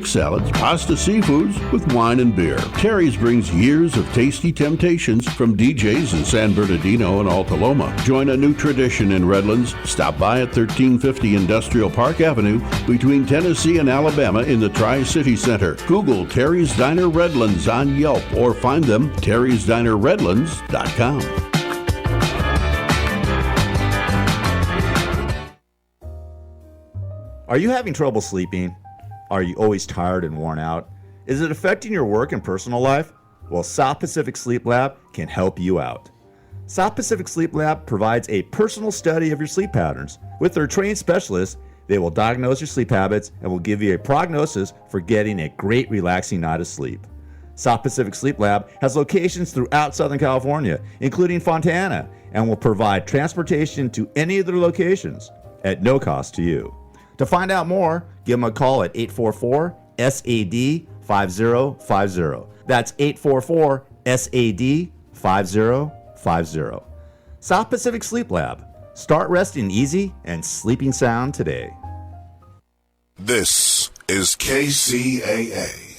Greek salads, pasta, seafoods with wine and beer. Terry's brings years of tasty temptations from DJs in San Bernardino and Alta Loma. Join a new tradition in Redlands. Stop by at 1350 Industrial Park Avenue between Tennessee and Alabama in the Tri-City Center. Google Terry's Diner Redlands on Yelp or find them terrysdinerredlands.com. Are you having trouble sleeping? Are you always tired and worn out? Is it affecting your work and personal life? Well, South Pacific Sleep Lab can help you out. South Pacific Sleep Lab provides a personal study of your sleep patterns. With their trained specialists, they will diagnose your sleep habits and will give you a prognosis for getting a great relaxing night of sleep. South Pacific Sleep Lab has locations throughout Southern California, including Fontana, and will provide transportation to any of their locations at no cost to you. To find out more, give them a call at 844-SAD-5050. That's 844-SAD-5050. South Pacific Sleep Lab. Start resting easy and sleeping sound today. This is KCAA.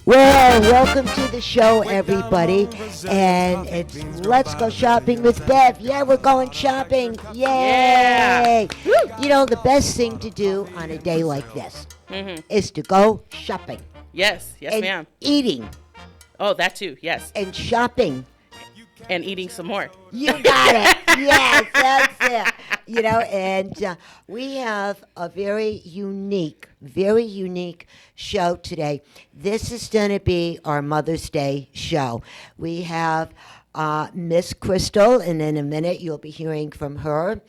Well, welcome to the show, everybody, and it's Let's Go Shopping with Bev. Yeah, we're going shopping. Yay! Yeah. You know, the best thing to do on a day like this is to go shopping. Yes, and ma'am. Eating. Oh, that too, yes. And shopping. And eating some more. You got it. Yes, that's it. You know, and we have a very unique show today. This is going to be our Mother's Day show. We have Miss Crystal, and in a minute you'll be hearing from her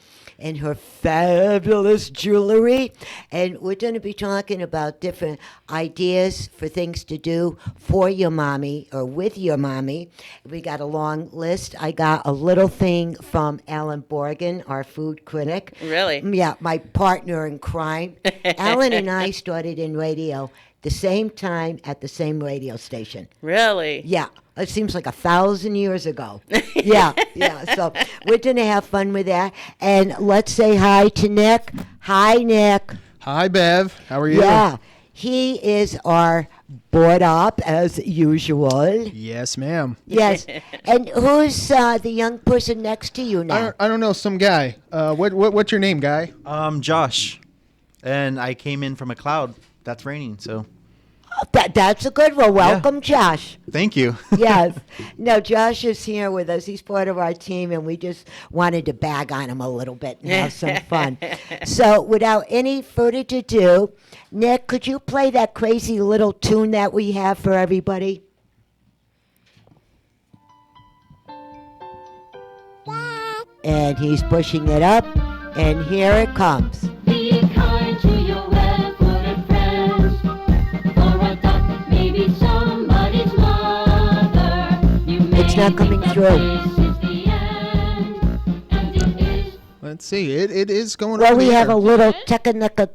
and her fabulous jewelry. And we're going to be talking about different ideas for things to do for your mommy or with your mommy. We got a long list. I got a little thing from Alan Borgen, our food critic. Really? Yeah, my partner in crime. Alan and I started in radio the same time at the same radio station. Really? Yeah. It seems like 1,000 years ago. Yeah. So we're going to have fun with that. And let's say hi to Nick. Hi, Nick. Hi, Bev. How are you? Yeah. He is our board op, as usual. Yes, ma'am. Yes. And who's the young person next to you now? I don't know. Some guy. What's your name, guy? Josh. And I came in from a cloud that's raining, so. That's a good one. Welcome, Josh. Thank you. Yes. No, Josh is here with us. He's part of our team, and we just wanted to bag on him a little bit and have some fun. So without any further ado, Nick, could you play that crazy little tune that we have for everybody? And he's pushing it up, and here it comes. Be kind to your well-footed friends, for a duck may be somebody's mother. It's not coming through. Let's see. It is going Well, over we the have air. a little technical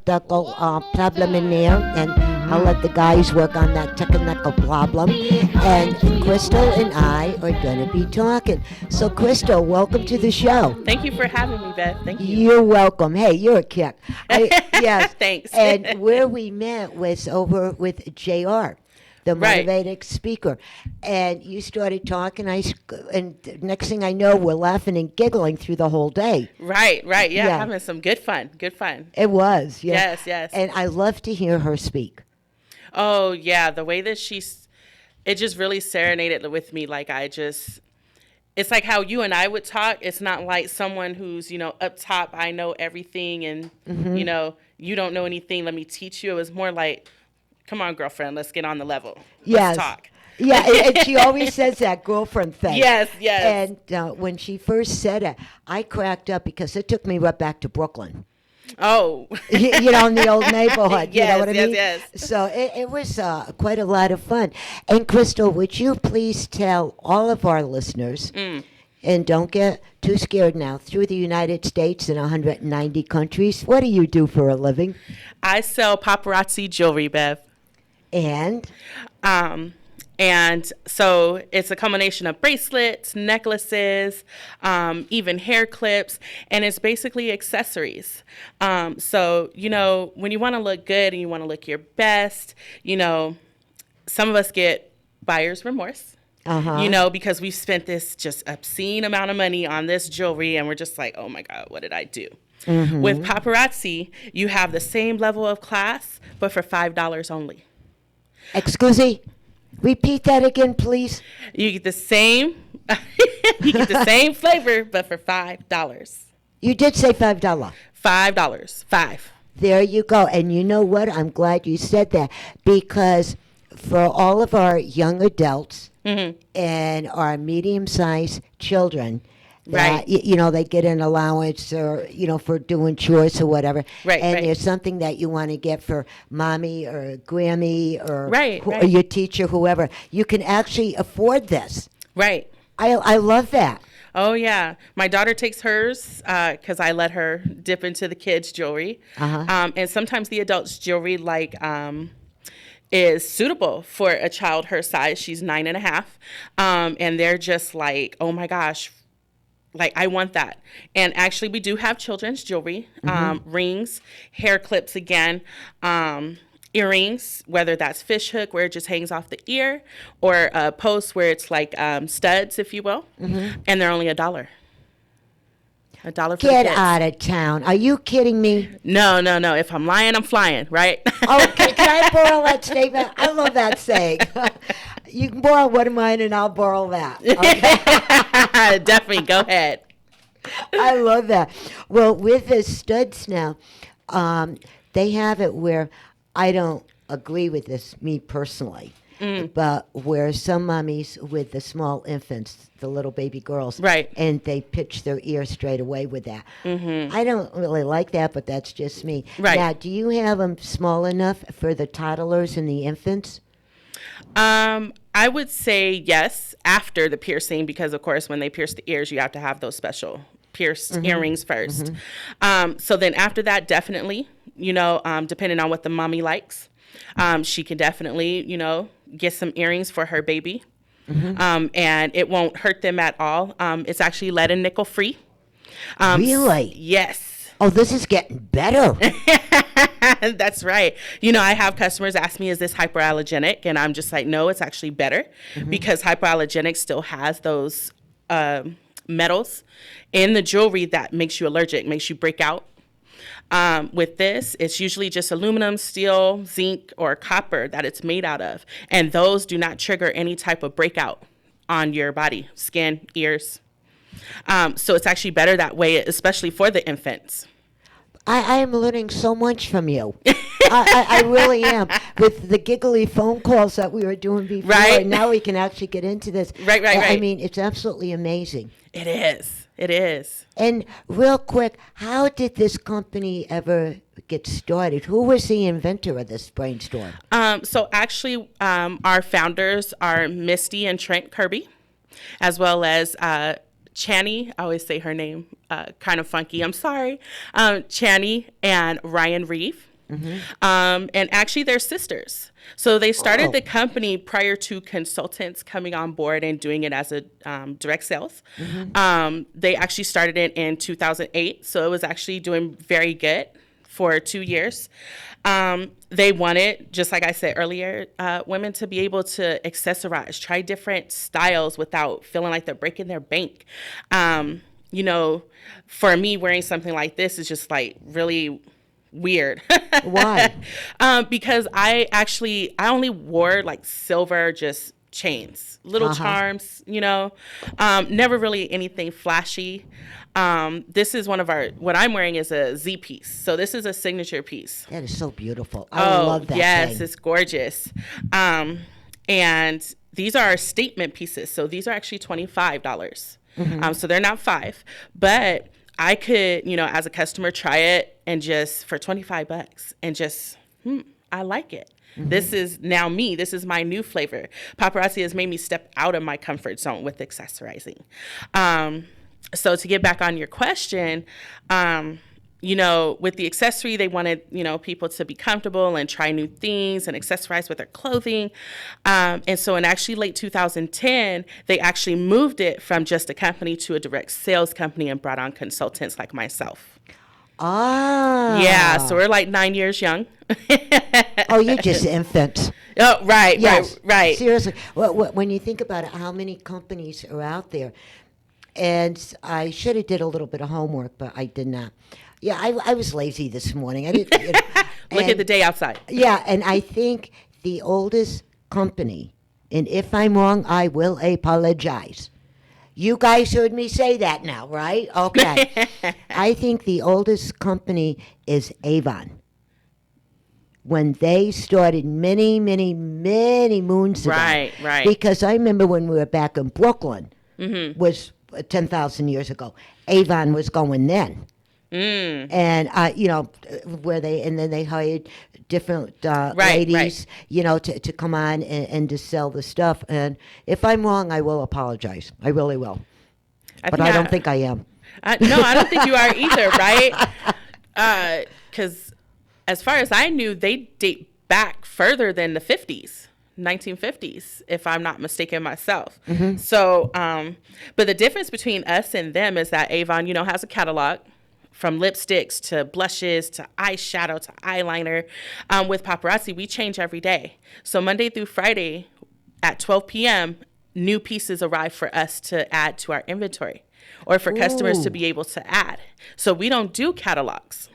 problem in there, and I'll let the guys work on that technical problem. And Crystal and I are going to be talking. So, Crystal, welcome to the show. Thank you for having me, Beth. Thank you. You're welcome. Hey, you're a kick. Yes. Thanks. And where we met was over with JR, the motivated speaker. And you started talking, and next thing I know, we're laughing and giggling through the whole day. Right. Yeah, having some good fun. It was, yeah. Yes. And I love to hear her speak. Oh, yeah, the way that it just really serenaded with me. Like, it's like how you and I would talk. It's not like someone who's, up top, I know everything, and, you don't know anything, let me teach you. It was more like, come on, girlfriend, let's get on the level. Yes. Let's talk. Yeah, and she always says that girlfriend thing. Yes. And when she first said it, I cracked up because it took me right back to Brooklyn. Oh. In the old neighborhood. You know what I mean? Yes. So it was quite a lot of fun. And Crystal, would you please tell all of our listeners, and don't get too scared now, through the United States and 190 countries, what do you do for a living? I sell paparazzi jewelry, Bev. And And so it's a combination of bracelets, necklaces, even hair clips, and it's basically accessories. So, when you want to look good and you want to look your best, some of us get buyer's remorse. Because we've spent this just obscene amount of money on this jewelry and we're just like, oh my God, what did I do? With paparazzi, you have the same level of class, but for $5 only. Excuse me, repeat that again, please. You get the same, you get the same flavor, but for $5. You did say $5. $5, five. There you go. And you know what? I'm glad you said that, because for all of our young adults and our medium-sized children, that, Right. They get an allowance or, for doing chores or whatever. Right, and right. there's something that you want to get for mommy or Grammy or, Right, or right. your teacher, whoever. You can actually afford this. Right. I love that. Oh, yeah. My daughter takes hers because I let her dip into the kids' jewelry. And sometimes the adults' jewelry, is suitable for a child her size. She's 9.5. And they're just like, oh, my gosh. I want that. And actually, we do have children's jewelry, rings, hair clips again, earrings, whether that's fish hook where it just hangs off the ear, or a post where it's like studs, if you will. And they're only $1. $1 for the Get kids. out of town. Are you kidding me? No. If I'm lying, I'm flying, right? Okay, can I borrow that statement? I love that saying. You can borrow one of mine and I'll borrow that. Okay? Definitely. Go ahead. I love that. Well, with the studs now, they have it where I don't agree with this, me personally, but where some mummies with the small infants, the little baby girls, Right. and they pitch their ear straight away with that. I don't really like that, but that's just me. Right. Now, do you have them small enough for the toddlers and the infants? I would say yes after the piercing, because of course when they pierce the ears, you have to have those special pierced earrings first. So then after that, definitely, depending on what the mommy likes, she can definitely, get some earrings for her baby. And it won't hurt them at all. It's actually lead and nickel free. Really? Yes. Oh, this is getting better. That's right. I have customers ask me, is this hypoallergenic? And I'm just like, no, it's actually better, because hypoallergenic still has those metals in the jewelry that makes you allergic, makes you break out. With this, it's usually just aluminum, steel, zinc, or copper that it's made out of. And those do not trigger any type of breakout on your body, skin, ears. So it's actually better that way, especially for the infants. I am learning so much from you. I really am. With the giggly phone calls that we were doing before, Right. and now we can actually get into this. Right. I mean, it's absolutely amazing. It is. It is. And real quick, how did this company ever get started? Who was the inventor of this brainstorm? So actually, our founders are Misty and Trent Kirby, as well as Channy. I always say her name kind of funky. I'm sorry. Channy and Ryan Reeve. And actually, they're sisters. So they started the company prior to consultants coming on board and doing it as a direct sales. They actually started it in 2008. So it was actually doing very good for 2 years. They wanted, just like I said earlier, women to be able to accessorize, try different styles without feeling like they're breaking their bank. For me, wearing something like this is just like really weird. Why? Because I only wore like silver, just chains, little charms, never really anything flashy. This is what I'm wearing is a Z piece. So this is a signature piece. That is so beautiful. I love that yes, thing. it's gorgeous. And these are statement pieces. So these are actually $25. So they're not $5, but I could, as a customer, try it and just for $25 and just, I like it. This is now me. This is my new flavor. Paparazzi has made me step out of my comfort zone with accessorizing. So to get back on your question, with the accessory, they wanted, people to be comfortable and try new things and accessorize with their clothing. And so in actually late 2010, they actually moved it from just a company to a direct sales company and brought on consultants like myself. Ah. Yeah, so we're like 9 years young. Oh, you're just infants. Oh, right, Yes, right. Seriously. When you think about it, how many companies are out there? And I should have did a little bit of homework, but I did not. Yeah, I was lazy this morning. I didn't. Look at the day outside. Yeah, and I think the oldest company, and if I'm wrong, I will apologize. You guys heard me say that now, right? Okay. I think the oldest company is Avon. When they started many, many, many moons ago. Right. Because I remember when we were back in Brooklyn, was 10,000 years ago. Avon was going then. And then they hired different ladies, to come on and to sell the stuff. And if I'm wrong, I will apologize. I really will. But I don't think I am. No, I don't think you are either, right? Because as far as I knew, they date back further than the 50s. 1950s, if I'm not mistaken myself. So, but the difference between us and them is that Avon, has a catalog. From lipsticks to blushes to eyeshadow to eyeliner. With Paparazzi, we change every day. So Monday through Friday at 12 p.m., new pieces arrive for us to add to our inventory or for customers to be able to add. So we don't do catalogs.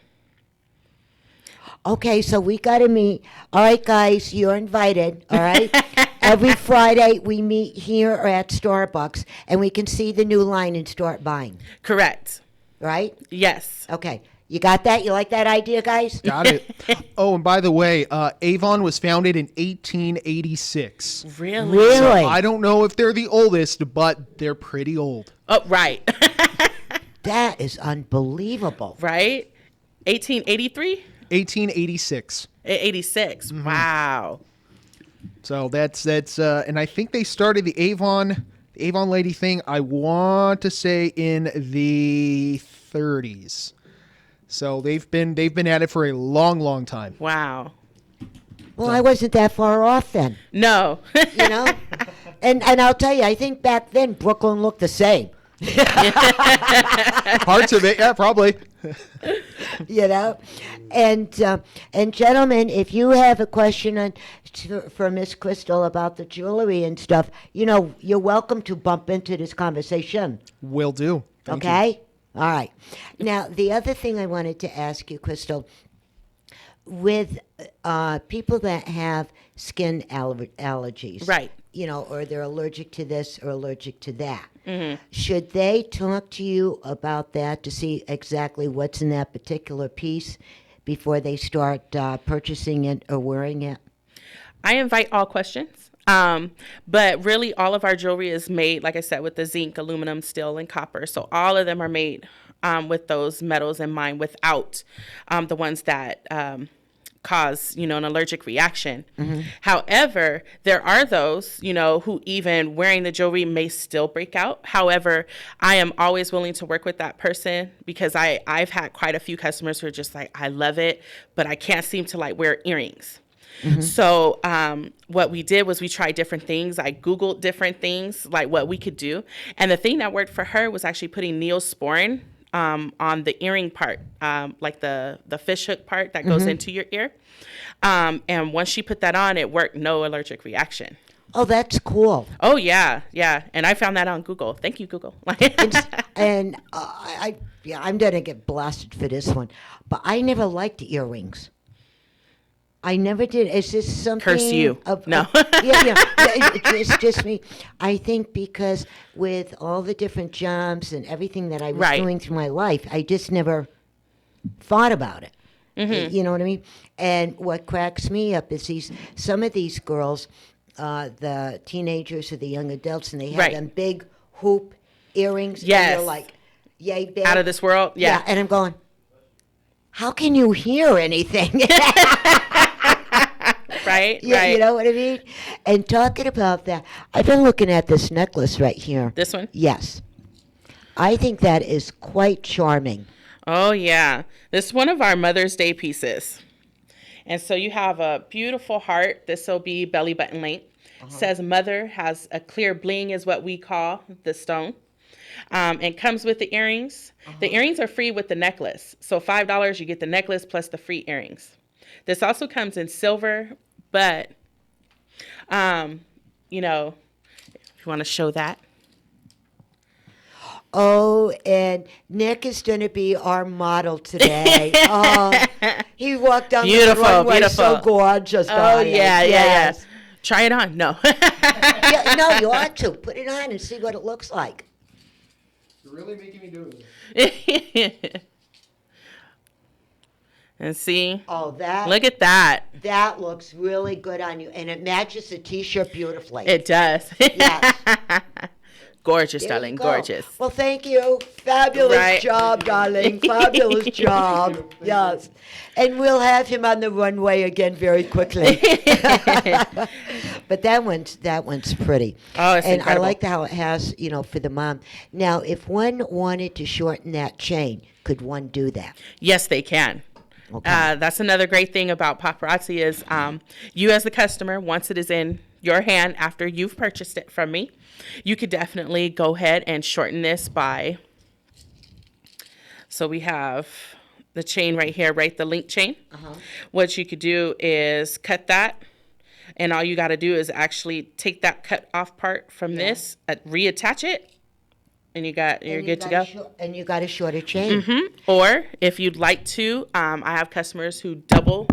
Okay, so we got to meet. All right, guys, you're invited, all right? Every Friday we meet here or at Starbucks, and we can see the new line and start buying. Correct. Right? Yes. Okay. You got that? You like that idea, guys? Got it. Oh, and by the way, Avon was founded in 1886. Really? Really? So I don't know if they're the oldest, but they're pretty old. Oh, right. That is unbelievable. Right? 1883? 1886. 86. Wow. So that's and I think they started the Avon lady thing, I want to say in the 30s. So they've been at it for a long, long time. Wow. Well, I wasn't that far off then. No. And I'll tell you, I think back then Brooklyn looked the same. Parts of it, yeah, probably. And gentlemen, if you have a question for Miss Crystal about the jewelry and stuff, you're welcome to bump into this conversation. Will do. Thank you. Okay? All right. Now, the other thing I wanted to ask you, Crystal, with people that have skin allergies, Right. Or they're allergic to this or allergic to that, should they talk to you about that to see exactly what's in that particular piece before they start purchasing it or wearing it? I invite all questions. But really all of our jewelry is made, like I said, with the zinc, aluminum, steel, and copper. So all of them are made with those metals in mind without the ones that cause, an allergic reaction. However, there are those, who even wearing the jewelry may still break out. However, I am always willing to work with that person because I've had quite a few customers who are just like, I love it, but I can't seem to wear earrings. So what we did was we tried different things. I Googled different things, like what we could do. And the thing that worked for her was actually putting Neosporin on the earring part, like the fish hook part that goes into your ear. And once she put that on, it worked, no allergic reaction. Oh, that's cool. Oh, yeah. And I found that on Google. Thank you, Google. And I'm going to get blasted for this one, but I never liked earrings. I never did. It's just something. Curse you. No. It's just me. I think because with all the different jobs and everything that I was doing through my life, I just never thought about it. You know what I mean? And what cracks me up is some of these girls, the teenagers or the young adults, and they have them big hoop earrings. Yes. And they're like, yay, big. Out of this world. Yeah. And I'm going, how can you hear anything? Right. You know what I mean? And talking about that, I've been looking at this necklace right here. This one? Yes. I think that is quite charming. Oh, yeah. This is one of our Mother's Day pieces. And so you have a beautiful heart. This will be belly button length. Says mother, has a clear bling is what we call the stone. And comes with the earrings. The earrings are free with the necklace. So $5, you get the necklace plus the free earrings. This also comes in silver, but, you know, if you want to show that. Oh, and Nick is going to be our model today. Oh, he walked down the runway so gorgeous. Oh, darling. yeah. Yes. Try it on. No. Yeah, no, you ought to. Put it on and see what it looks like. You're really making me do it. And see. Oh, that. Look at that. That looks really good on you, and it matches the T-shirt beautifully. It does. Yes. Gorgeous, There darling. you go. Gorgeous. Well, thank you. Fabulous Right. job, darling. Fabulous job. Yes. And we'll have him on the runway again very quickly. But that one's pretty. Oh, it's and incredible. I like how it has, for the mom. Now, if one wanted to shorten that chain, could one do that? Yes, they can. Okay. That's another great thing about paparazzi is you as the customer, once it is in your hand after you've purchased it from me, you could definitely go ahead and shorten this by. So we have the chain right here, right? The link chain. What you could do is cut that. And all you got to do is actually take that cut off part from this, reattach it, and you're good to go. And you got a shorter chain. Or if you'd like to, I have customers who double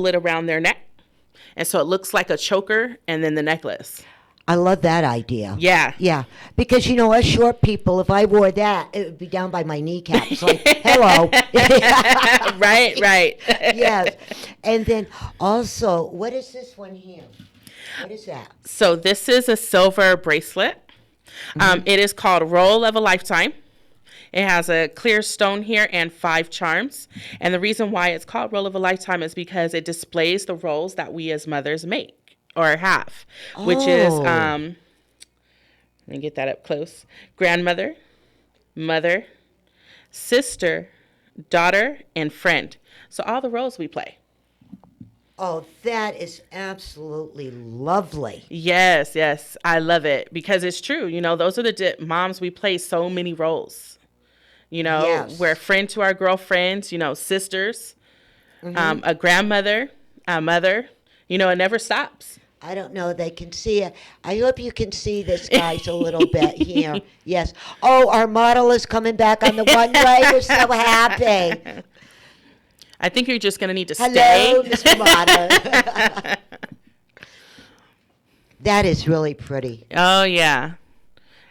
it around their neck, and so it looks like a choker and then the necklace. I love that idea. Yeah. Yeah, because us short people, if I wore that, it would be down by my kneecaps. Like, hello. Right. Yes. And then also, what is this one here? What is that? So this is a silver bracelet. It is called Roll of a Lifetime. It has a clear stone here and 5 charms. And the reason why it's called Roll of a Lifetime is because it displays the rolls that we as mothers make or have, which is, let me get that up close, grandmother, mother, sister, daughter, and friend. So all the roles we play. Oh, that is absolutely lovely. Yes, I love it because it's true. Those are the moms, we play so many roles. Yes. We're a friend to our girlfriends, sisters, a grandmother, a mother, it never stops. I don't know. They can see it. I hope you can see this, guys, a little bit here. Yes. Oh, our model is coming back on the runway. We're so happy. I think you're just going to need to Hello, stay. Mr. Model. That is really pretty. Oh, yeah.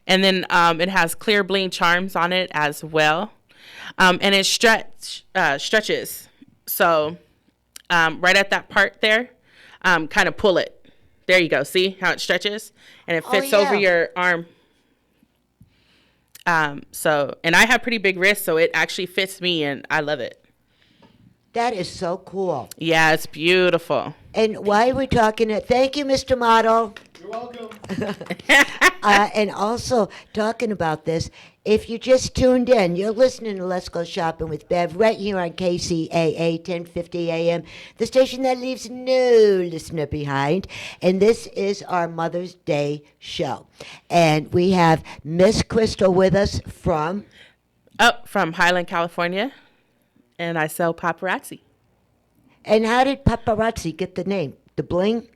And then it has clear bling charms on it as well. And it stretches. So right at that part there, kind of pull it. There you go. See how it stretches? And it fits over your arm. And I have pretty big wrists, so it actually fits me, and I love it. That is so cool. Yeah, it's beautiful. And why are we talking it? Thank you, Mr. Model. You're welcome. And also, talking about this, if you just tuned in, you're listening to Let's Go Shopping with Bev right here on KCAA 1050 AM, the station that leaves no listener behind. And this is our Mother's Day show. And we have Miss Crystal with us from Highland, California. And I sell paparazzi. And how did paparazzi get the name? The bling?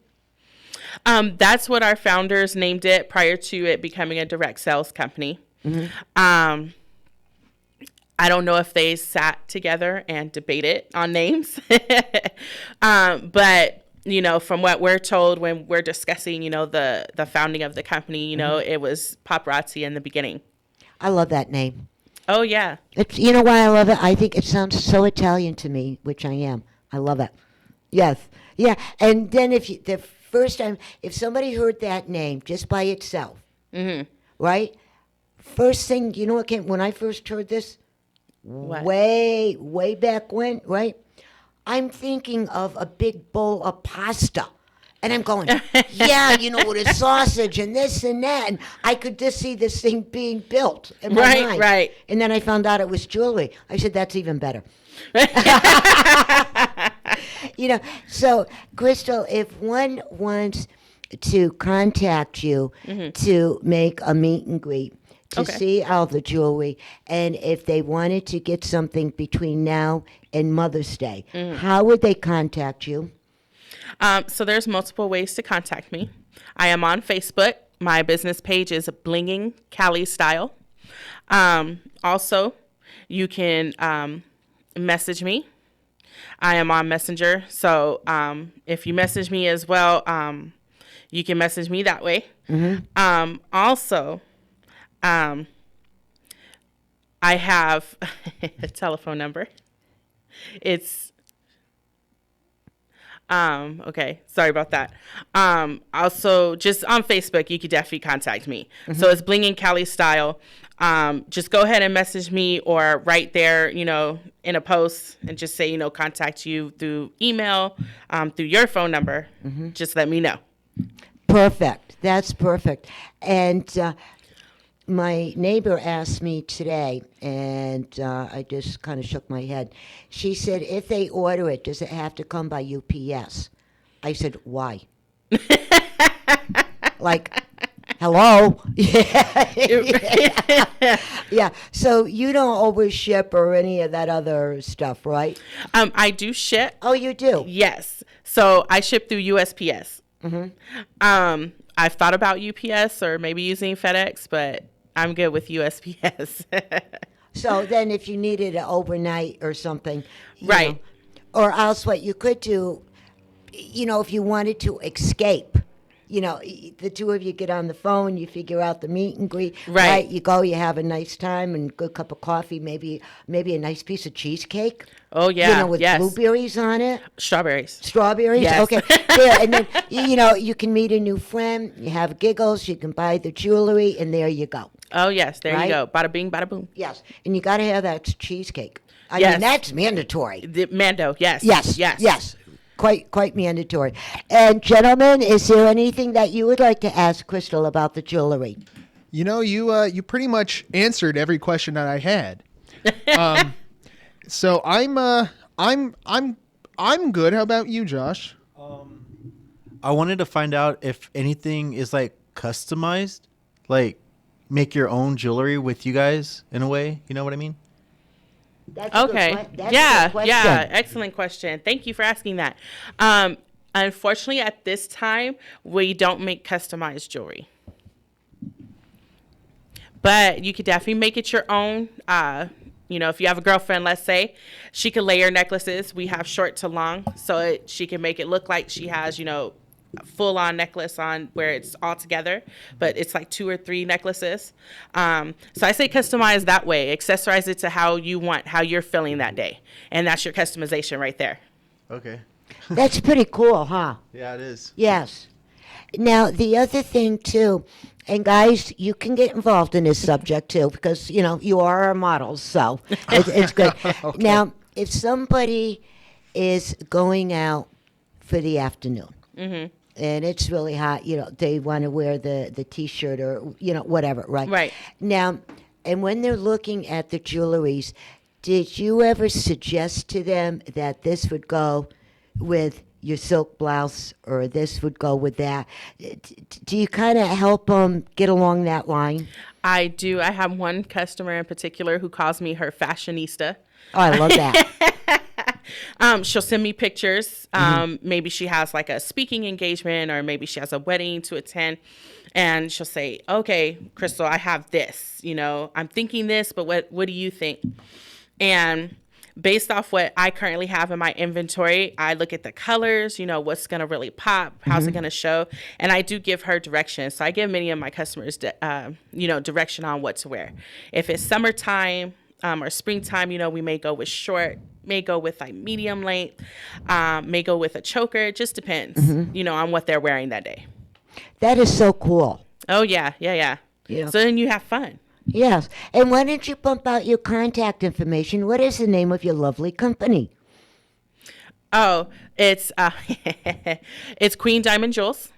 That's what our founders named it prior to it becoming a direct sales company. Mm-hmm. I don't know if they sat together and debated on names. But, from what we're told when we're discussing, the founding of the company, it was paparazzi in the beginning. I love that name. Oh, yeah. It's, why I love it? I think it sounds so Italian to me, which I am. I love it. Yes. Yeah. And then the first time, if somebody heard that name just by itself, right? First thing, what came when I first heard this? What? Way back when, right? I'm thinking of a big bowl of pasta. And I'm going, yeah, with a sausage and this and that. And I could just see this thing being built in my Right, mind. right. And then I found out it was jewelry. I said, that's even better. So, Crystal, if one wants to contact you to make a meet and greet, to Okay. see all the jewelry, and if they wanted to get something between now and Mother's Day, how would they contact you? So there's multiple ways to contact me. I am on Facebook. My business page is Blinging Cali Style. Also, you can message me. I am on Messenger. So if you message me as well, you can message me that way. Also, I have a telephone number. It's okay, sorry about that. Also, just on Facebook, you could definitely contact me. So it's Bling and Cali Style. Just go ahead and message me, or right there, in a post, and just say, contact you through email, through your phone number. Just let me know. Perfect. That's perfect. And my neighbor asked me today, and I just kind of shook my head. She said, if they order it, does it have to come by UPS? I said, why? Like, hello? Yeah. So you don't overship or any of that other stuff, right? I do ship. Oh, you do? Yes. So I ship through USPS. I've thought about UPS or maybe using FedEx, but I'm good with USPS. So then if you needed it overnight or something. Right. Or else what you could do, if you wanted to escape, the two of you get on the phone, you figure out the meet and greet. Right. You go, you have a nice time and a good cup of coffee, maybe a nice piece of cheesecake. Oh, yeah. With yes. blueberries on it. Strawberries. Strawberries? Yes. Okay. There, and then, you can meet a new friend, you have giggles, you can buy the jewelry, and there you go. Oh, yes. There Right? you go. Bada bing, bada boom. Yes. And you got to have that cheesecake. I Yes. mean, that's mandatory. The Mando, yes. Yes. Yes. Yes. Quite mandatory. And gentlemen, is there anything that you would like to ask Crystal about the jewelry? You pretty much answered every question that I had. So I'm good. How about you, Josh? I wanted to find out if anything is like customized, like make your own jewelry with you guys in a way. You know what I mean? That's a good Okay. that's a Yeah. good question. Yeah. Excellent question. Thank you for asking that. Unfortunately, at this time, we don't make customized jewelry. But you could definitely make it your own. If you have a girlfriend, let's say, she could layer necklaces. We have short to long, so she can make it look like she has, a full-on necklace on where it's all together, but it's like 2 or 3 necklaces. So I say customize that way. Accessorize it to how you want, how you're feeling that day, and that's your customization right there. Okay. That's pretty cool, huh? Yeah, it is. Yes. Now, the other thing, too, and guys, you can get involved in this subject, too, because, you are our models, so it's good. Okay. Now, if somebody is going out for the afternoon, and it's really hot, they want to wear the T-shirt or, whatever, right? Right. Now, and when they're looking at the jewelries, did you ever suggest to them that this would go with your silk blouse or this would go with that? Do you kind of help them get along that line? I do. I have one customer in particular who calls me her fashionista. Oh, I love that. She'll send me pictures. Maybe she has like a speaking engagement, or maybe she has a wedding to attend. And she'll say, okay, Crystal, I have this, I'm thinking this, but what do you think? And based off what I currently have in my inventory, I look at the colors, what's going to really pop, how's it going to show. And I do give her direction. So I give many of my customers, direction on what to wear. If it's summertime, or springtime, we may go with short, may go with like medium length, may go with a choker. It just depends, on what they're wearing that day. That is so cool. Oh, yeah. Yeah. Yeah. So then you have fun. Yes. And why don't you bump out your contact information? What is the name of your lovely company? Oh, it's it's Queen Diamond Jewels.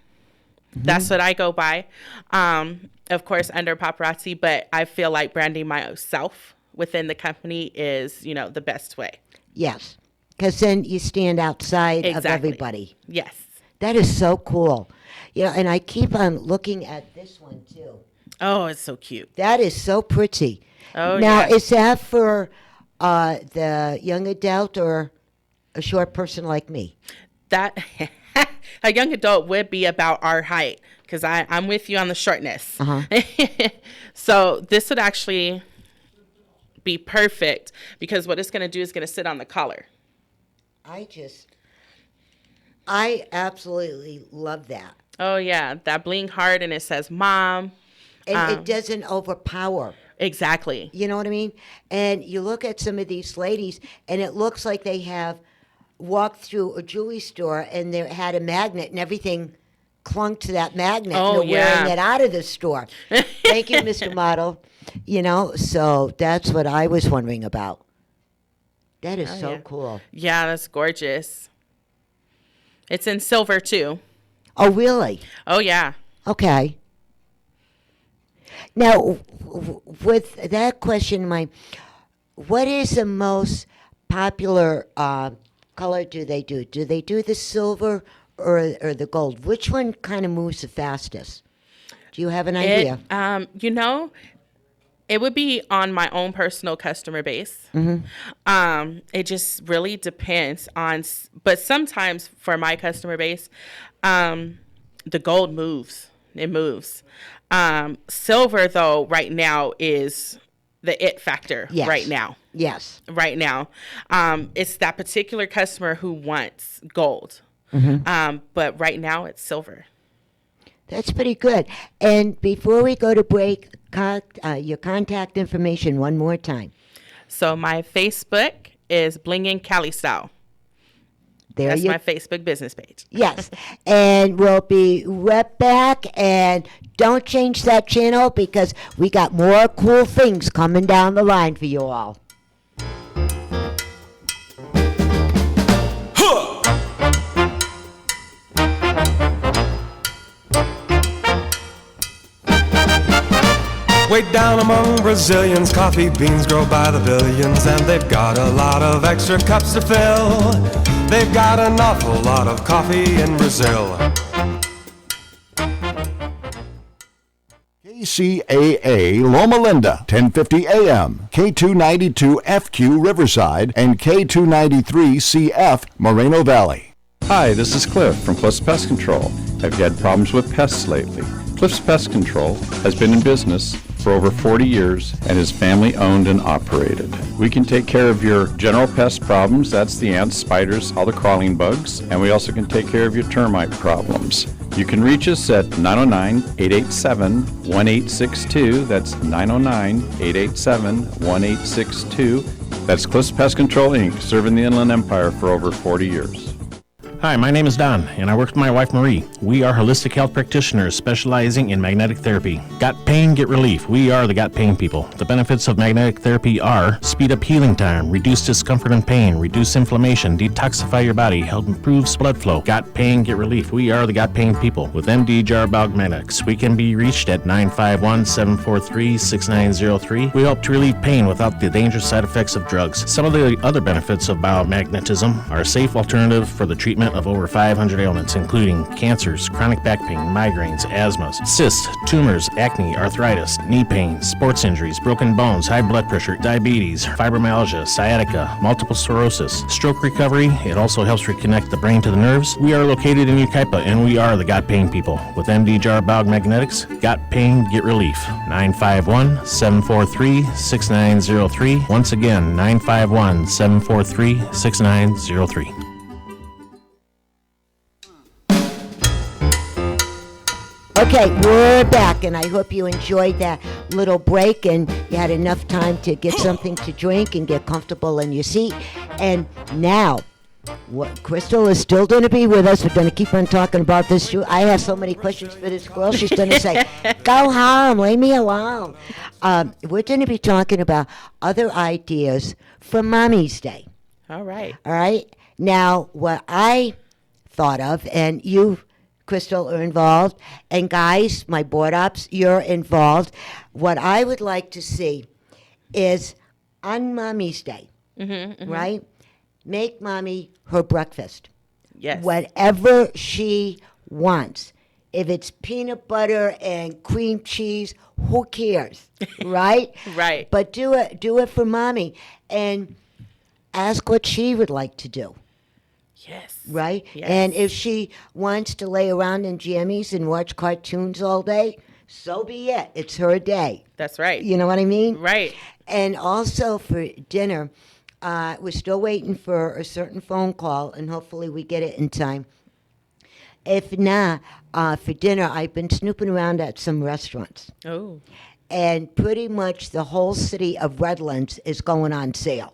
That's what I go by. Of course, under paparazzi, but I feel like branding myself within the company is, the best way. Yes, because then you stand outside of Exactly. everybody. Yes. That is so cool. And I keep on looking at this one too. Oh, it's so cute. That is so pretty. Oh, now, yeah. is that for the young adult or a short person like me? That a young adult would be about our height because I'm with you on the shortness. So this would actually be perfect because what it's going to do is going to sit on the collar. I absolutely love that. Oh, yeah. That bling heart and it says mom. And it doesn't overpower. Exactly. You know what I mean? And you look at some of these ladies, and it looks like they have walked through a jewelry store and they had a magnet and everything clung to that magnet. Oh, and they're wearing yeah. it out of the store. Thank you, Mr. Model. So that's what I was wondering about. That is so yeah. cool. Yeah, that's gorgeous. It's in silver too. Oh, really? Oh, yeah. Okay. Now, with that question in mind, what is the most popular color do they do? Do they do the silver or the gold? Which one kind of moves the fastest? Do you have an idea? It would be on my own personal customer base. It just really depends on, but sometimes for my customer base, the gold moves. It moves. Silver, though, right now is the it factor. Yes. Right now. Yes. Right now. It's that particular customer who wants gold. But right now it's silver. That's pretty good. And before we go to break, your contact information one more time. So my Facebook is Blingin' Cali Style. That's my Facebook business page. Yes. And we'll be right back. And don't change that channel because we got more cool things coming down the line for you all. Way down among Brazilians, coffee beans grow by the billions, and they've got a lot of extra cups to fill. They've got an awful lot of coffee in Brazil. KCAA Loma Linda, 1050 AM, K292FQ Riverside, and K293CF Moreno Valley. Hi, this is Cliff from Cliff's Pest Control. Have you had problems with pests lately? Cliff's Pest Control has been in business for over 40 years and is family owned and operated. We can take care of your general pest problems, that's the ants, spiders, all the crawling bugs, and we also can take care of your termite problems. You can reach us at 909-887-1862. That's 909-887-1862. That's Cliff's Pest Control, Inc., serving the Inland Empire for over 40 years. Hi, my name is Don, and I work with my wife Marie. We are holistic health practitioners specializing in magnetic therapy. Got pain, get relief. We are the Got Pain people. The benefits of magnetic therapy are speed up healing time, reduce discomfort and pain, reduce inflammation, detoxify your body, help improve blood flow. Got pain, get relief. We are the Got Pain people. With MD Jar Magnetics, we can be reached at 951-743-6903. We help to relieve pain without the dangerous side effects of drugs. Some of the other benefits of biomagnetism are a safe alternative for the treatment of over 500 ailments, including cancers, chronic back pain, migraines, asthmas, cysts, tumors, acne, arthritis, knee pain, sports injuries, broken bones, high blood pressure, diabetes, fibromyalgia, sciatica, multiple sclerosis, stroke recovery. It also helps reconnect the brain to the nerves. We are located in Yucaipa, and we are the Got Pain people. With MD Jar Magnetics, got pain, get relief. 951-743-6903. Once again, 951-743-6903. Okay, we're back, and I hope you enjoyed that little break and you had enough time to get something to drink and get comfortable in your seat. And now, Crystal is still going to be with us. We're going to keep on talking about this. I have so many questions for this girl. She's going to say, go home, leave me alone. We're going to be talking about other ideas for Mommy's Day. All right. All right? Now, what I thought of, and you, Crystal, are involved, and guys, my board ops, you're involved. What I would like to see is on Mommy's Day, right? Make Mommy her breakfast. Yes. Whatever she wants. If it's peanut butter and cream cheese, who cares, right? Right. But do it for Mommy, and ask what she would like to do. Yes. Right? Yes. And if she wants to lay around in jammies and watch cartoons all day, so be it. It's her day. That's right. You know what I mean? Right. And also for dinner, we're still waiting for a certain phone call, and hopefully we get it in time. If not, for dinner, I've been snooping around at some restaurants. Oh. And pretty much the whole city of Redlands is going on sale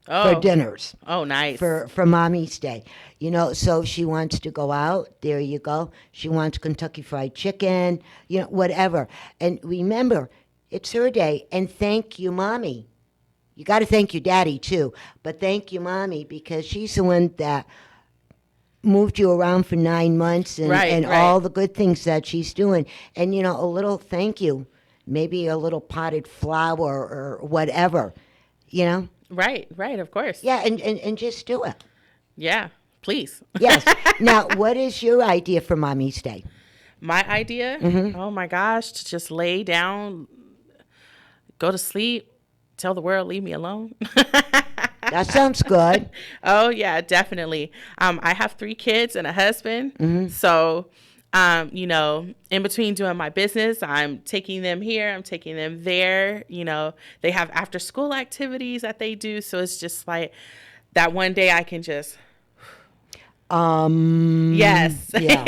Oh. for dinners. Oh, nice. For Mommy's Day. You know, so she wants to go out, there you go. She wants Kentucky Fried Chicken, you know, whatever. And remember, it's her day, and thank you, Mommy. You got to thank your daddy, too. But thank you, Mommy, because she's the one that moved you around for 9 months and, Right. all the good things that she's doing. And, you know, a little thank you, maybe a little potted flower or whatever, you know? Right, of course. Yeah, and just do it. Yeah, please. Yes. Now, what is your idea for Mommy's Day? My idea? Oh my gosh, to just lay down, go to sleep, tell the world, leave me alone. That sounds good. Oh, yeah, definitely. I have 3 kids and a husband. So, you know, in between doing my business, I'm taking them here, I'm taking them there. You know, they have after school activities that they do. So it's just like that one day I can just. Yes. Yeah.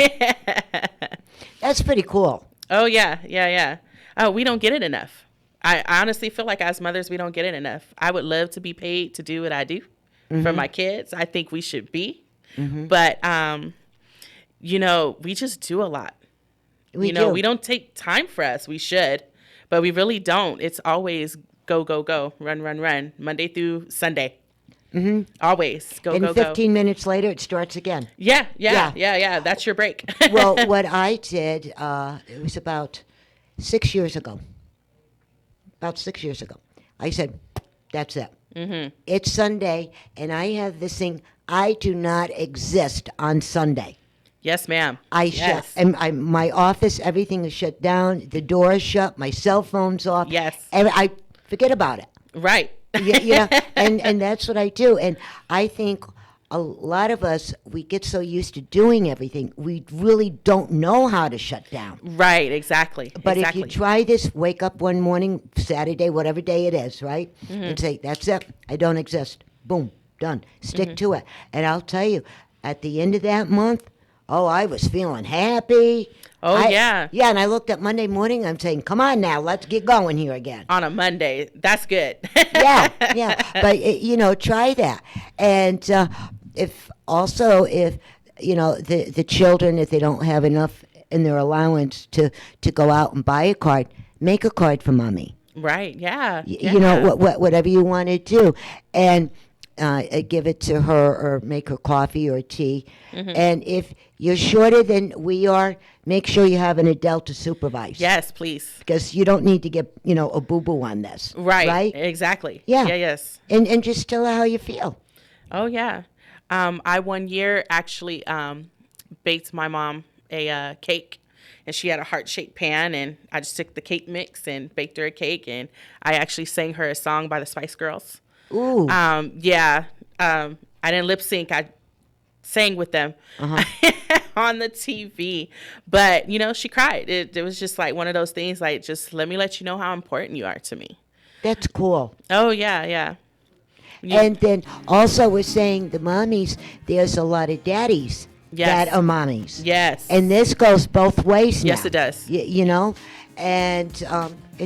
That's pretty cool. Oh, yeah. Oh, we don't get it enough. I honestly feel like as mothers, we don't get it enough. I would love to be paid to do what I do for my kids. I think we should be. But, you know, we just do a lot. We do. do. We don't take time for us. We should, but we really don't. It's always go, go, go, run, run, run, Monday through Sunday. Always go, And go, go. 15 minutes later, it starts again. Yeah. That's your break. Well, what I did, it was about 6 years ago. I said, that's it. It's Sunday, and I have this thing. I do not exist on Sunday. Yes, ma'am. Shut, and my office, everything is shut down. The door is shut. My cell phone's off. Yes. And I forget about it. Right. Yeah, and that's what I do. And I think a lot of us, we get so used to doing everything, we really don't know how to shut down. Right, exactly. But if you try this, wake up one morning, Saturday, whatever day it is, right? And say, that's it. I don't exist. Boom, done. Stick to it. And I'll tell you, at the end of that month, I was feeling happy. Yeah. Yeah, and I looked up Monday morning, I'm saying, come on now, let's get going here again. On a Monday. That's good. Yeah. But, you know, try that. And if, you know, the children, if they don't have enough in their allowance to go out and buy a card, make a card for Mommy. Right, yeah. You know, whatever you want to do. And give it to her or make her coffee or tea. And if you're shorter than we are, make sure you have an adult to supervise. Yes, please. Because you don't need to get, you know, a boo-boo on this. Right? Exactly. Yeah. Yes. And just tell her how you feel. Oh, yeah. I one year actually baked my mom a cake. And she had a heart-shaped pan, and I just took the cake mix and baked her a cake. And I actually sang her a song by the Spice Girls. Ooh. Yeah. I didn't lip sync. I sang with them on the TV. But, you know, she cried. It was just like one of those things, like, just let me let you know how important you are to me. That's cool. Oh, yeah. And then also we're saying the mommies, there's a lot of daddies that are mommies. Yes. And this goes both ways now. Yes, it does. You know, and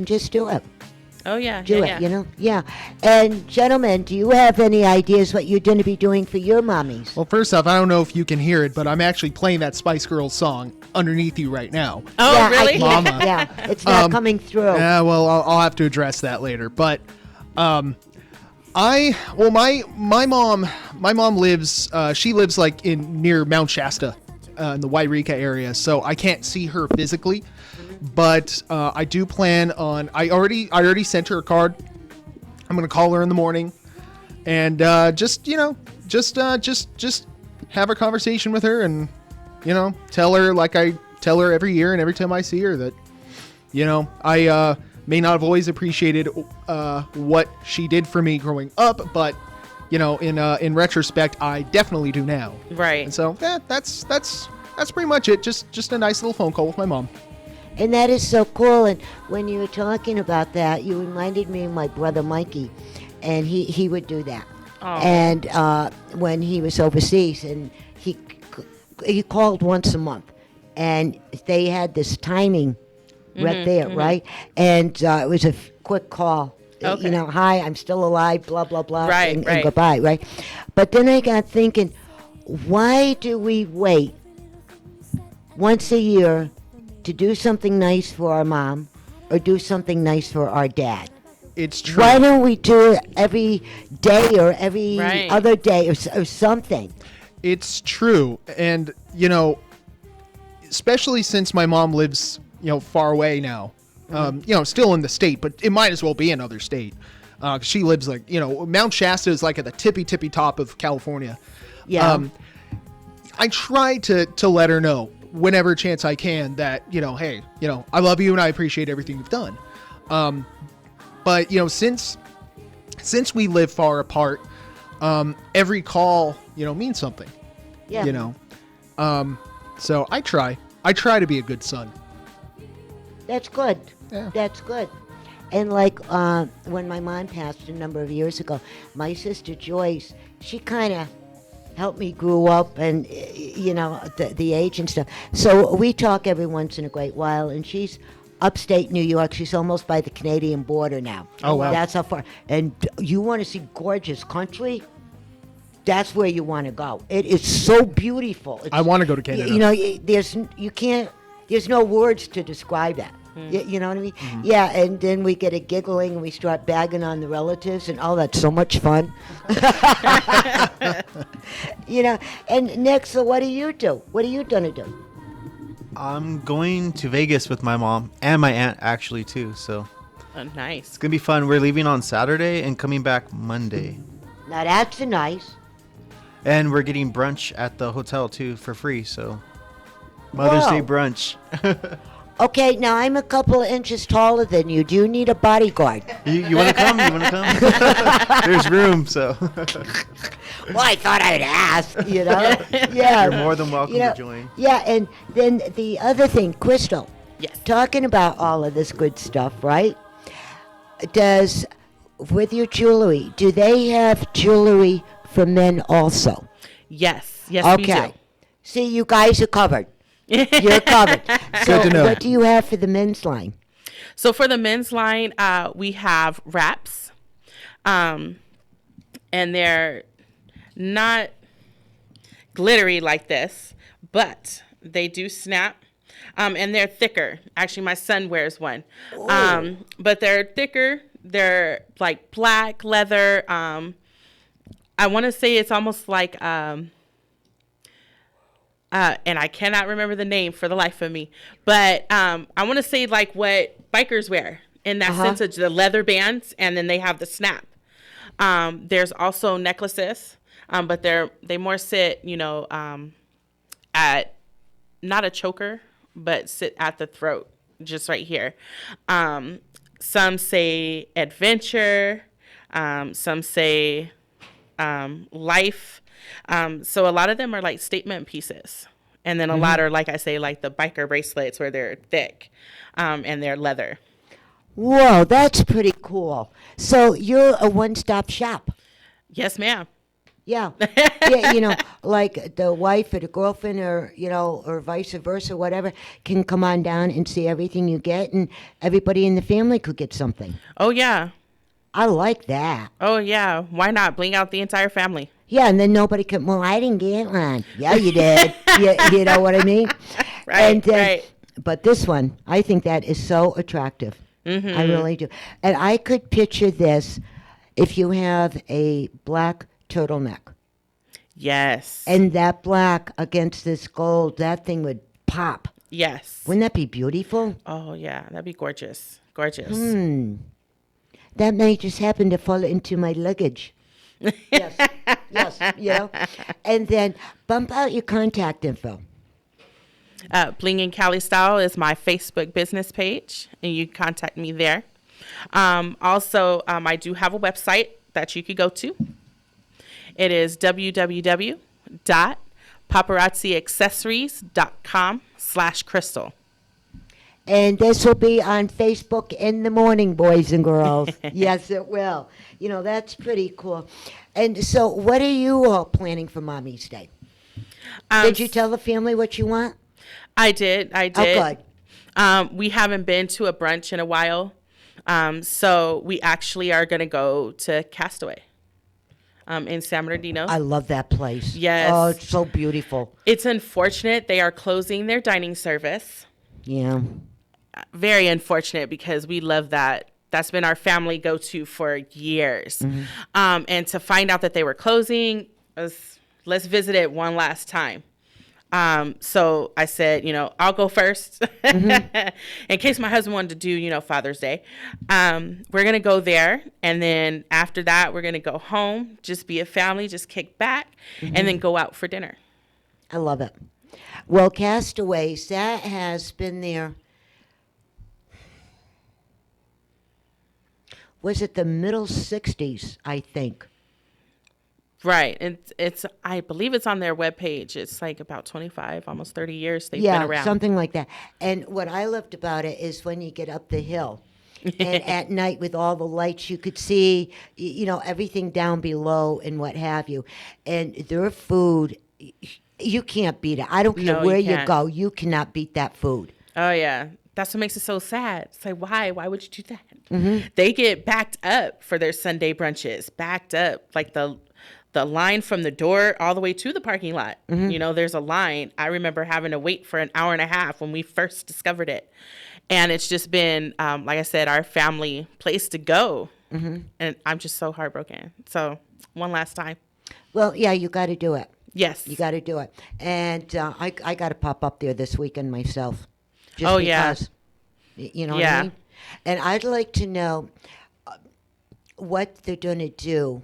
just do it. Oh, yeah. Do it, you know? Yeah. And gentlemen, do you have any ideas what you're going to be doing for your mommies? Well, first off, I don't know if you can hear it, but I'm actually playing that Spice Girls song underneath you right now. Oh, yeah, really? Mama. Yeah, it's not coming through. Yeah, well, I'll have to address that later. But My mom lives she lives like in near Mount Shasta, in the Wairika area, so I can't see her physically, but I do plan on. I already sent her a card. I'm gonna call her in the morning, and just have a conversation with her, and tell her like I tell her every year and every time I see her that I may not have always appreciated what she did for me growing up, but in retrospect, I definitely do now. Right. And so that's pretty much it. Just a nice little phone call with my mom. And that is so cool. And when you were talking about that, you reminded me of my brother Mikey, and he would do that. Oh. And when he was overseas, and he called once a month, and they had this timing right there, right? And it was a quick call. Okay. Hi, I'm still alive, blah, blah, blah, Right, and right. goodbye, right? But then I got thinking, why do we wait once a year to do something nice for our mom or do something nice for our dad? It's true. Why don't we do it every day or every Right. other day or something? It's true. And, especially since my mom lives, far away now, still in the state, but it might as well be another state. She lives like, Mount Shasta is like at the tippy top of California. Yeah. I try to let her know whenever chance I can that, hey, I love you and I appreciate everything you've done. But, since we live far apart, every call, means something. Yeah. So I try to be a good son. That's good. Yeah. That's good. And like when my mom passed a number of years ago, my sister Joyce, she kind of helped me grow up and, the age and stuff. So we talk every once in a great while, and she's upstate New York. She's almost by the Canadian border now. Oh, wow. That's how far. And you want to see gorgeous country? That's where you want to go. It is so beautiful. I want to go to Canada. There's no words to describe that. You know what I mean? Mm-hmm. Yeah, and then we get a giggling and we start bagging on the relatives, and that's so much fun. And Nick, so what do you do? What are you going to do? I'm going to Vegas with my mom and my aunt actually too. So Oh, nice. it's gonna be fun. We're leaving on Saturday and coming back Monday. Now that's nice. And we're getting brunch at the hotel too for free. So Mother's Whoa. Day brunch. Okay, now I'm a couple of inches taller than you. Do you need a bodyguard? You want to come? You want to come? There's room. So Well, I thought I'd ask, Yeah. you're more than welcome to join. Yeah, and then the other thing, Crystal. Yes. Talking about all of this good stuff, right? With your jewelry, do they have jewelry for men also? Yes. Yes, Okay. we do. See, you guys are covered. You're covered. So to know. what do you have for the men's line? So for the men's line, we have wraps, and they're not glittery like this, but they do snap, and they're thicker. Actually, my son wears one, but they're thicker. They're like black leather. I want to say it's almost like, and I cannot remember the name for the life of me, but I want to say like what bikers wear in that sense of the leather bands, and then they have the snap. There's also necklaces, but they more sit, at not a choker, but sit at the throat, just right here. Some say adventure, some say life. So a lot of them are like statement pieces. And then a lot are, like I say, like the biker bracelets where they're thick and they're leather. Whoa, that's pretty cool. So you're a one-stop shop. Yes, ma'am. Yeah. Yeah, like the wife or the girlfriend or, or vice versa, whatever, can come on down and see everything you get, and everybody in the family could get something. Oh, yeah. I like that. Oh, yeah. Why not? Bling out the entire family. Yeah, and then nobody can, well, I didn't get one. Yeah, you did. You know what I mean? Right, right. But this one, I think that is so attractive. I really do. And I could picture this. if you have a black turtleneck Yes. and that black against this gold, that thing would pop. Yes. Wouldn't that be beautiful? Oh yeah, that'd be gorgeous. Gorgeous. That may just happen to fall into my luggage. Yes, yes, you know. And then bump out your contact info. Bling and Cali Style is my Facebook business page, and you can contact me there. Also, I do have a website that you could go to. It is www.paparazziaccessories.com/crystal. And this will be on Facebook in the morning, boys and girls. Yes, it will. You know, that's pretty cool. And so, what are you all planning for Mommy's Day? Did you tell the family what you want? I did. Oh, good. We haven't been to a brunch in a while. So we actually are going to go to Castaway in San Bernardino. I love that place. Yes. Oh, it's so beautiful. It's unfortunate they are closing their dining service. Yeah. Very unfortunate because we love that. That's been our family go-to for years. And to find out that they were closing, let's visit it one last time. So I said, I'll go first in case my husband wanted to do, Father's Day. We're going to go there. And then after that, we're going to go home, just be a family, just kick back and then go out for dinner. I love it. Well, Castaways, that has been there. Was it the middle 60s, I think? Right. It's I believe it's on their webpage. It's like about 25, almost 30 years they've been around. Yeah, something like that. And what I loved about it is when you get up the hill and at night with all the lights, you could see, everything down below and what have you. And their food, you can't beat it. I don't care where you go. You cannot beat that food. Oh, yeah. That's what makes it so sad. It's like, why? Why would you do that? They get backed up for their Sunday brunches. Backed up. Like the line from the door all the way to the parking lot. There's a line. I remember having to wait for an hour and a half when we first discovered it. And it's just been, like I said, our family place to go. And I'm just so heartbroken. So one last time. Well, yeah, you got to do it. Yes. You got to do it. And I got to pop up there this weekend myself. Just Oh, because, you know what I mean? And I'd like to know what they're going to do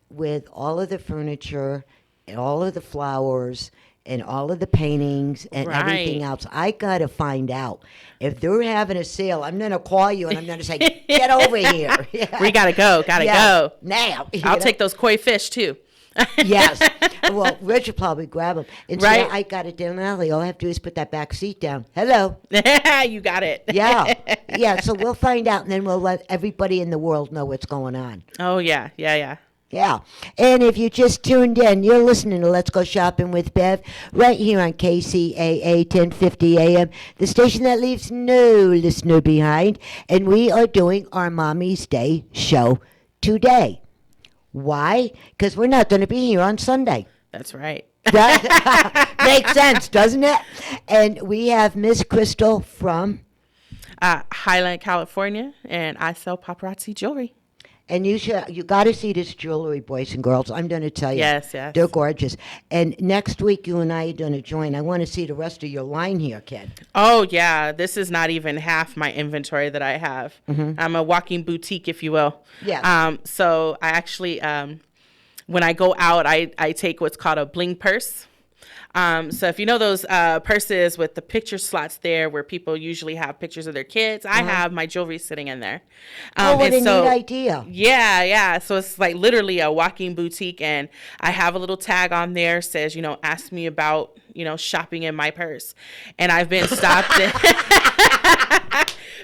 with all of the furniture and all of the flowers and all of the paintings and everything else. I got to find out. If they're having a sale, I'm going to call you and I'm going to say, get over here. We got to go. Got to go. Now. I'll take those koi fish, too. Yes. Well, Rich will probably grab them. And Right. so I got it down alley. All I have to do is put that back seat down. Hello. You got it. Yeah. Yeah. So we'll find out and then we'll let everybody in the world know what's going on. Oh, yeah. Yeah. Yeah. And if you just tuned in, you're listening to Let's Go Shopping with Bev right here on KCAA 1050 AM, the station that leaves no listener behind. And we are doing our Mommy's Day show today. Why? Because we're not going to be here on Sunday. That's right. That makes sense, doesn't it? And we have Miss Crystal from Highland, California, and I sell paparazzi jewelry. And you got to see this jewelry, boys and girls. I'm going to tell you. Yes. They're gorgeous. And next week, you and I are going to join. I want to see the rest of your line here, kid. Oh, yeah. This is not even half my inventory that I have. I'm a walking boutique, if you will. Yeah. So I actually, when I go out, I take what's called a bling purse. So if you know those purses with the picture slots there where people usually have pictures of their kids, I have my jewelry sitting in there. What a neat idea. Yeah. So it's like literally a walking boutique, and I have a little tag on there says, ask me about, shopping in my purse. And I've been stopped.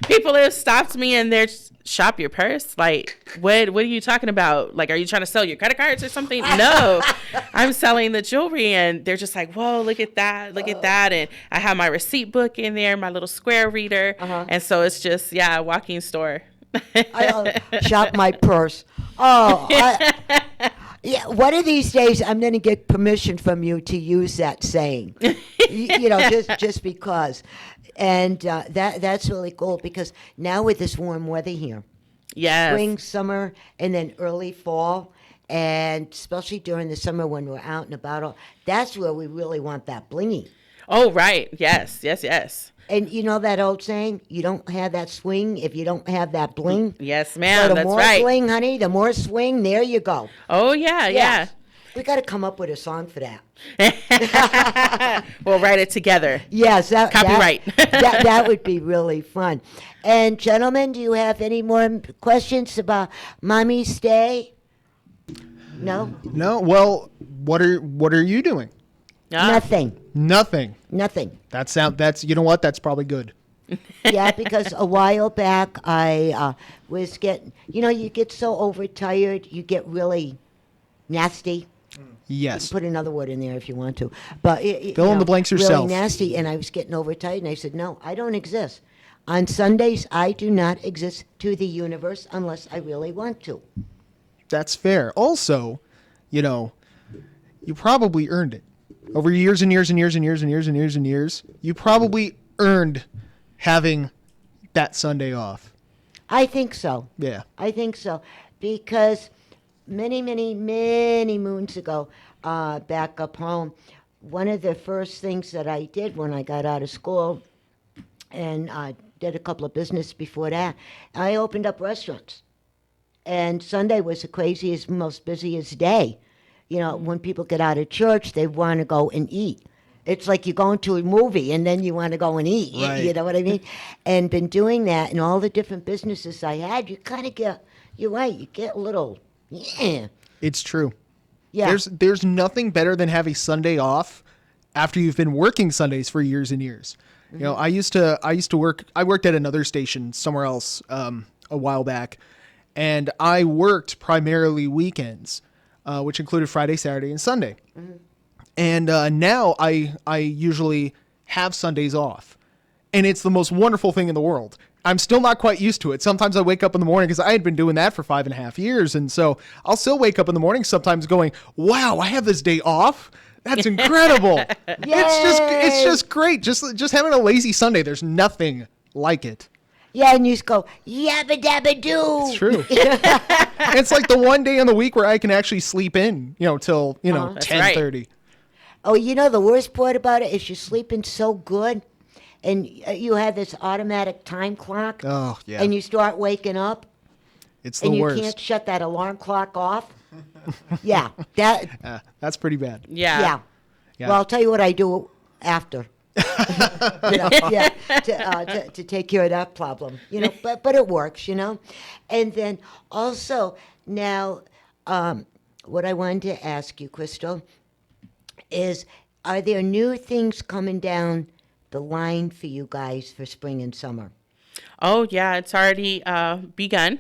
People have stopped me and they're shop your purse. Like, what are you talking about? Like, are you trying to sell your credit cards or something? No, I'm selling the jewelry. And they're just like, whoa, look at that. And I have my receipt book in there, my little square reader. And so it's just, a walking store. I shop my purse. Oh, yeah. One of these days, I'm going to get permission from you to use that saying. Just because. And that's really cool because now with this warm weather here, Yes. Spring, summer, and then early fall. And especially during the summer when we're out and about, that's where we really want that blingy. Oh, right. Yes, yes, yes. And you know that old saying, you don't have that swing if you don't have that bling? Yes, So ma'am. the That's more right. bling, honey, the more swing, there you go. Oh, yeah, Yes. We got to come up with a song for that. yeah. We'll write it together. Yes. Copyright. That would be really fun. And gentlemen, do you have any more questions about Mommy's Day? No? No. Well, what are you doing? Nothing. Nothing. Nothing. That's you know what? That's probably good. Yeah, because a while back I was getting, you get so overtired, you get really nasty. Yes. Put another word in there if you want to. But Fill in the blanks yourself. Really nasty, and I was getting overtired, and I said, no, I don't exist. On Sundays, I do not exist to the universe unless I really want to. That's fair. Also, you probably earned it. Over years and years and years and years and years and years and years, you probably earned having that Sunday off. I think so. Yeah. I think so. Because many, many, many moons ago, back up home, one of the first things that I did when I got out of school, and I did a couple of business before that, I opened up restaurants. And Sunday was the craziest, most busiest day. When people get out of church, they want to go and eat. It's like you're going to a movie and then you want to go and eat. Right. You know what I mean? And been doing that in all the different businesses I had, you kind of get, you're right, you get a little, yeah. It's true. Yeah. There's nothing better than having Sunday off after you've been working Sundays for years and years. Mm-hmm. I used to work at another station somewhere else a while back, and I worked primarily weekends, which included Friday, Saturday, and Sunday. Mm-hmm. And now I usually have Sundays off, and it's the most wonderful thing in the world. I'm still not quite used to it. Sometimes I wake up in the morning because I had been doing that for 5.5 years, and so I'll still wake up in the morning sometimes going, "Wow, I have this day off. That's incredible! It's just great. Just having a lazy Sunday. There's nothing like it." Yeah, and you just go, yabba dabba doo. It's true. It's like the one day in the week where I can actually sleep in, till 10:30. Oh, the worst part about it is you're sleeping so good, and you have this automatic time clock. Oh, yeah. And you start waking up. It's the and worst. You can't shut that alarm clock off. Yeah, that's pretty bad. Yeah. Well, I'll tell you what I do after. To take care of that problem, but it works, and then also now, what I wanted to ask you, Crystal, is are there new things coming down the line for you guys for spring and summer? Oh, yeah, it's already begun.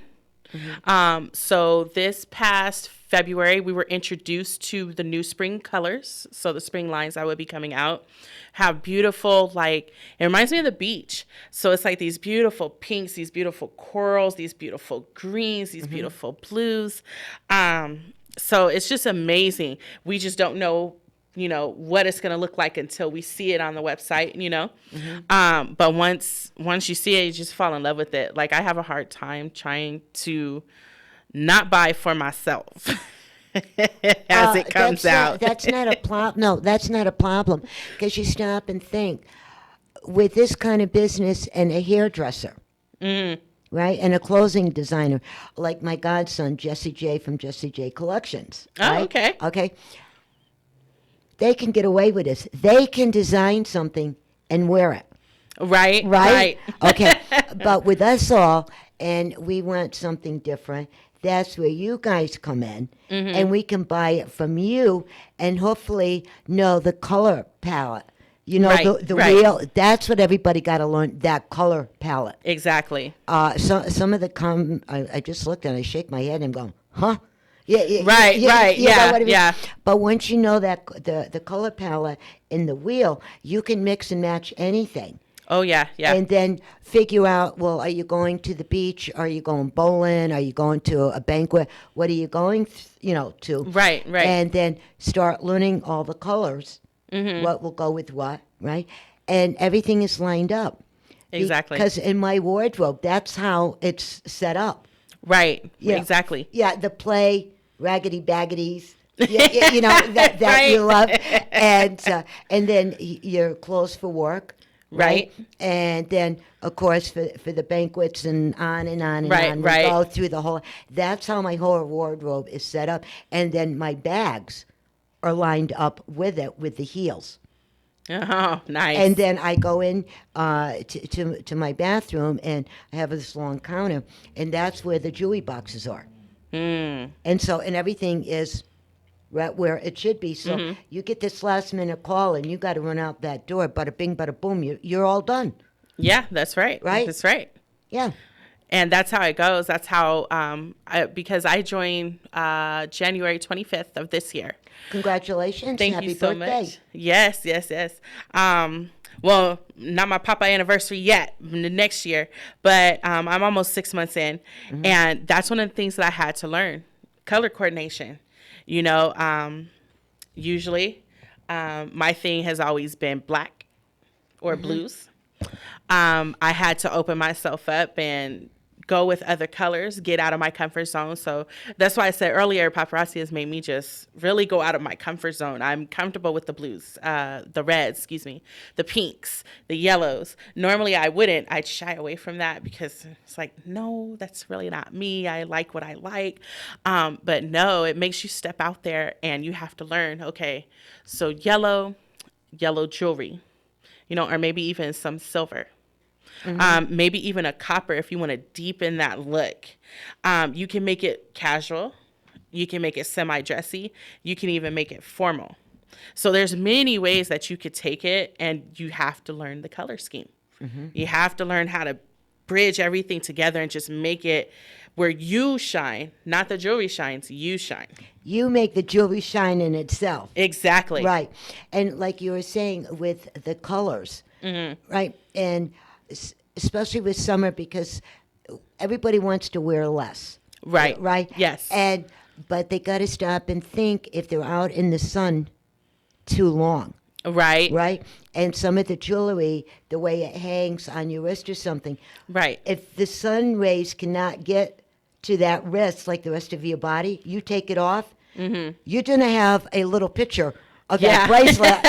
Mm-hmm. So this past February, we were introduced to the new spring colors. So the spring lines that would be coming out have beautiful, it reminds me of the beach. So it's like these beautiful pinks, these beautiful corals, these beautiful greens, these beautiful blues. So it's just amazing. We just don't know what it's going to look like until we see it on the website, Mm-hmm. But once you see it, you just fall in love with it. I have a hard time trying to not buy for myself as it comes out. That's not a problem. No, that's not a problem, because you stop and think, with this kind of business and a hairdresser, right, and a clothing designer, like my godson, Jesse J. from Jesse J. Collections. Right? Oh, okay. Okay. They can get away with this. They can design something and wear it. Right. Okay. But with us all, and we want something different, that's where you guys come in, and we can buy it from you and hopefully know the color palette. The real, that's what everybody got to learn, that color palette. Exactly. Some of the I just looked and I shake my head and I'm going, huh? Yeah, right. You know what I mean? Yeah. But once you know that the color palette in the wheel, you can mix and match anything. Oh, yeah. And then figure out, well, are you going to the beach? Are you going bowling? Are you going to a banquet? What are you going, to? Right. And then start learning all the colors, what will go with what, right? And everything is lined up. Exactly. Because in my wardrobe, that's how it's set up. Right. Yeah. Exactly. Yeah, the play Raggedy Baggities. You know that Right. you love, and then your clothes for work, right? Right. And then of course for the banquets and on and on and Right, on. We right. go through the whole. That's how my whole wardrobe is set up, and then my bags are lined up with it with the heels. Oh, nice. And then I go in to my bathroom, and I have this long counter, and that's where the jewelry boxes are. And everything is right where it should be. So you get this last minute call, and you got to run out that door. Bada bing, bada boom. You're all done. Yeah, that's right. Right? That's right. Yeah. And that's how it goes. That's how, because I joined January 25th of this year. Congratulations. Thank Happy you so birthday. much. Yes, yes, yes. Well, not my papa anniversary yet, next year, but I'm almost 6 months in. And that's one of the things that I had to learn, color coordination. You know, usually my thing has always been black or blues. I had to open myself up and go with other colors, get out of my comfort zone. So that's why I said earlier, paparazzi has made me just really go out of my comfort zone. I'm comfortable with the blues, the reds, the pinks, the yellows. Normally I wouldn't. I'd shy away from that because it's like, no, that's really not me. I like what I like. But no, it makes you step out there and you have to learn, okay, so yellow jewelry, you know, or maybe even some silver. Maybe even a copper if you want to deepen that look. You can make it casual. You can make it semi-dressy. You can even make it formal. So there's many ways that you could take it, and you have to learn the color scheme. You have to learn how to bridge everything together and just make it where you shine, not the jewelry shines, you shine. You make the jewelry shine in itself. Exactly. Right. And like you were saying with the colors, right? And especially with summer, because everybody wants to wear less. Right. Right? Yes. But they got to stop and think if they're out in the sun too long. Right. Right? And some of the jewelry, the way it hangs on your wrist or something. Right. If the sun rays cannot get to that wrist like the rest of your body, you take it off, you're going to have a little picture of that bracelet,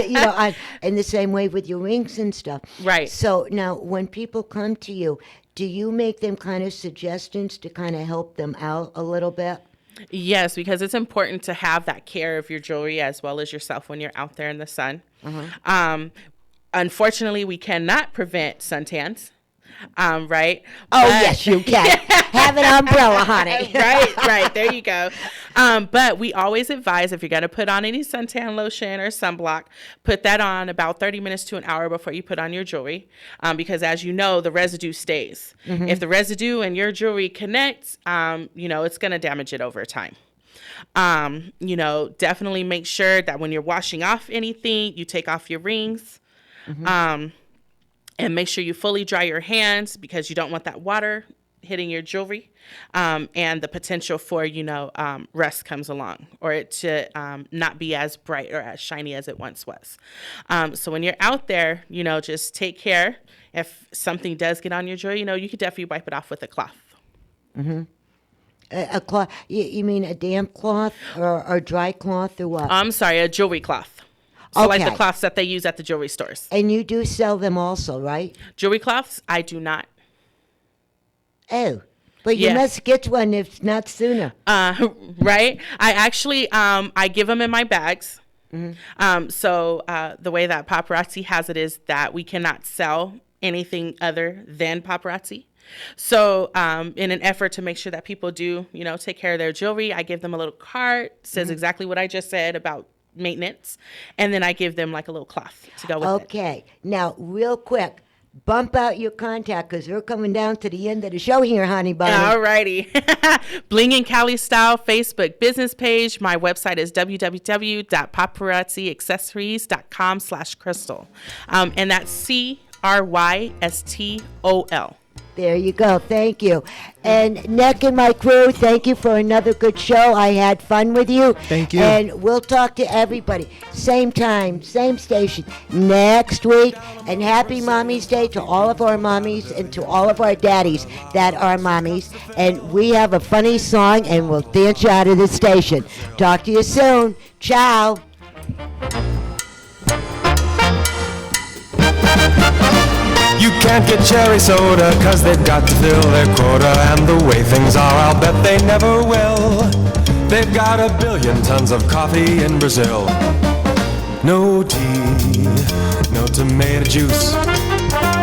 you know, and the same way with your rings and stuff. Right. So now when people come to you, do you make them kind of suggestions to kind of help them out a little bit? Yes, because it's important to have that care of your jewelry as well as yourself when you're out there in the sun. Unfortunately, we cannot prevent suntans. Right? Oh, yes, you can. Have an umbrella, honey. right. There you go. But we always advise if you're going to put on any suntan lotion or sunblock, put that on about 30 minutes to an hour before you put on your jewelry. Because as you know, the residue stays. If the residue and your jewelry connects, you know, it's going to damage it over time. You know, definitely make sure that when you're washing off anything, you take off your rings. And make sure you fully dry your hands because you don't want that water hitting your jewelry. And the potential for, you know, rust comes along or it to not be as bright or as shiny as it once was. So when you're out there, you know, just take care. If something does get on your jewelry, you know, you could definitely wipe it off with a cloth. A cloth? You mean a damp cloth or a dry cloth or what? I'm sorry, a jewelry cloth. So like the Okay. cloths that they use at the jewelry stores. And you do sell them also, right? Jewelry cloths, I do not. Oh, but you Yeah. must get one if not sooner. Right? I actually, I give them in my bags. So the way that paparazzi has it is that we cannot sell anything other than paparazzi. So in an effort to make sure that people do, you know, take care of their jewelry, I give them a little card, says exactly what I just said about maintenance, and then I give them like a little cloth to go with it. Okay. Now, real quick, bump out your contact because we're coming down to the end of the show here, honey bunny. Alrighty. Bling and Cali Style Facebook business page. My website is www.paparazziaccessories.com/crystal. And that's CRYSTOL. There you go. Thank you. And Nick and my crew, thank you for another good show. I had fun with you. Thank you. And we'll talk to everybody. Same time, same station next week. And happy Mommy's Day to all of our mommies and to all of our daddies that are mommies. And we have a funny song and we'll dance you out of the station. Talk to you soon. Ciao. You can't get cherry soda 'cause they've got to fill their quota. And the way things are, I'll bet they never will. They've got 1 billion tons of coffee in Brazil. No tea, no tomato juice.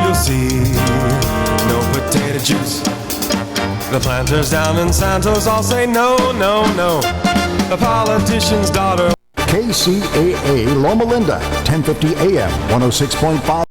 You'll see, no potato juice. The planters down in Santos all say no, no, no. The politician's daughter. KCAA Loma Linda, 1050 AM, 106.5.